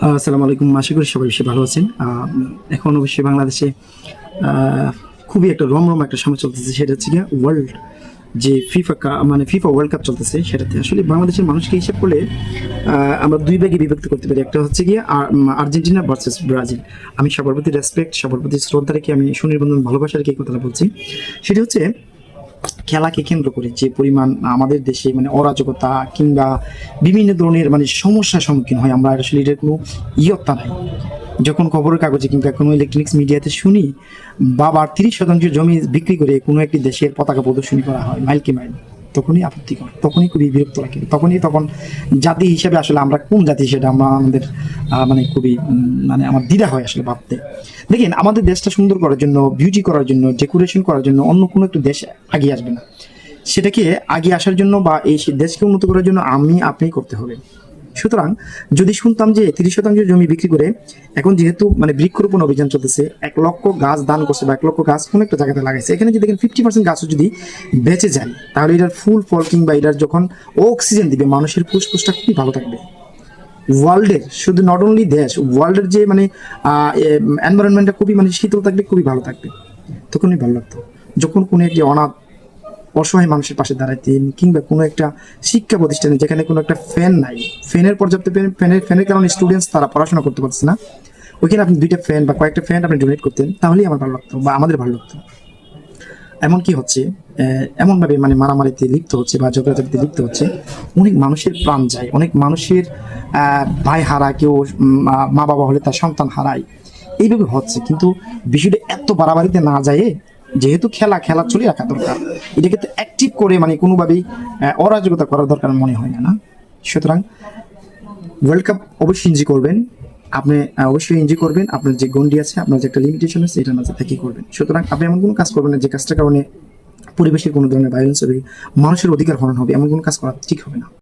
আসসালামু আলাইকুম। আশা করি সবাই বেশি ভালো আছেন। এখন অবশ্যই বাংলাদেশে খুবই একটা রমরম একটা সময় চলতেছে, সেটা হচ্ছে গিয়ে ওয়ার্ল্ড যে ফিফা ওয়ার্ল্ড কাপ চলতেছে, সেটাতে আসলে বাংলাদেশের মানুষকে হিসাব করলে আমরা দুই ভাগে বিভক্ত করতে পারি। একটা হচ্ছে গিয়ে আর্জেন্টিনা ভার্সেস ব্রাজিল। আমি সবার প্রতি রেসপেক্ট, সবার প্রতি শ্রদ্ধা রেখে আমি সুনির্বন্ধন ভালোবাসা রেখে এই কথাটা বলছি। সেটা হচ্ছে খেলাকে কেন্দ্র করে যে পরিমাণ আমাদের দেশে মানে অরাজকতা কিংবা বিভিন্ন ধরনের মানে সমস্যার সম্মুখীন হয়, আমরা আসলে এটার কোনো ইয়ত্তা নাই। যখন খবরের কাগজে কিংবা কোনো ইলেকট্রনিক্স মিডিয়াতে শুনি বাবার 30% জমি বিক্রি করে কোনো একটি দেশের পতাকা প্রদর্শনী করা হয় মাইলকে মাইল, তখনই আপত্তিকর, তখনই খুবই বিরক্ত লাগে। তখন জাতি হিসেবে আসলে আমরা কোন জাতি সেটা আমরা আমাদের মানে খুবই মানে আমার দ্বিধা হয় আসলে ভাবতে। দেখেন, আমাদের দেশটা সুন্দর করার জন্য, বিউটি করার জন্য, ডেকোরেশন করার জন্য অন্য কোনো একটা দেশ এগিয়ে আসবে না। সেটাকে এগিয়ে আসার জন্য বা এই দেশকে উন্নত করার জন্য আপনি করতে হবে। সুতরাং যদি শুনতাম যে 30% জমি বিক্রি করে, এখন যেহেতু মানে বৃক্ষরোপণ অভিযান চলতেছে, 1 লক্ষ গাছ দান করছে বা 1 লক্ষ গাছ কোনো একটা জায়গাতে লাগাইছে, এখানে যদি দেখেন 50% গাছও যদি বেঁচে যায়, তাহলে এটার ফুল ফল কিংবা এটার যখন অক্সিজেন দিবে মানুষের ফুসফুসটা খুবই ভালো থাকবে। ওয়ার্ল্ডের শুধু নট অনলি দেশ, ওয়ার্ল্ডের যে মানে এনভায়রনমেন্টটা খুবই মানে শীতল থাকবে, খুবই ভালো থাকবে। তখনই ভালো লাগতো যখন কোনো একটি অনাথ অসহায় মানুষের পাশে দাঁড়াইতেন, কিংবা কোনো একটা শিক্ষা প্রতিষ্ঠানে যেখানে কোনো একটা ফ্যান নাই, ফ্যানের পর্যাপ্ত ফ্যানের কারণে স্টুডেন্টস তারা পড়াশোনা করতে পারছে না, ওইখানে আপনি 2টা ফ্যান বা কয়েকটা ফ্যান আপনি ডোনেট করতেন, তাহলেই আমার ভালো লাগতো বা আমাদের ভালো লাগতো। এমন কি হচ্ছে, এমনভাবে মানে মারামারিতে লিপ্ত হচ্ছে বা ঝগড়াঝাটিতে লিপ্ত হচ্ছে, অনেক মানুষের প্রাণ যায়, অনেক মানুষের ভাই হারায়, কেউ মা বাবা হলে তার সন্তান হারায়, এইভাবে হচ্ছে। কিন্তু বিষয়টা এত বাড়াবাড়িতে না যায়, যেহেতু খেলা চলে রাখা দরকার, এটাকে তো অ্যাক্টিভ করে মানে কোনোভাবেই অরাজকতা করার দরকার মনে হয় না। সুতরাং ওয়ার্ল্ড কাপ অবশ্যই এনজয় করবেন, আপনি অবশ্যই এনজয় করবেন। আপনার যে গন্ডি আছে, আপনার যে একটা লিমিটেশন আছে, এটার মাঝে থেকে করবেন। সুতরাং আপনি এমন কোনো কাজ করবেন না যে কাজটার কারণে পরিবেশের কোনো ধরনের ভায়োলেন্স হবে, মানুষের অধিকার হরণ হবে, এমন কোনো কাজ করা ঠিক হবে না।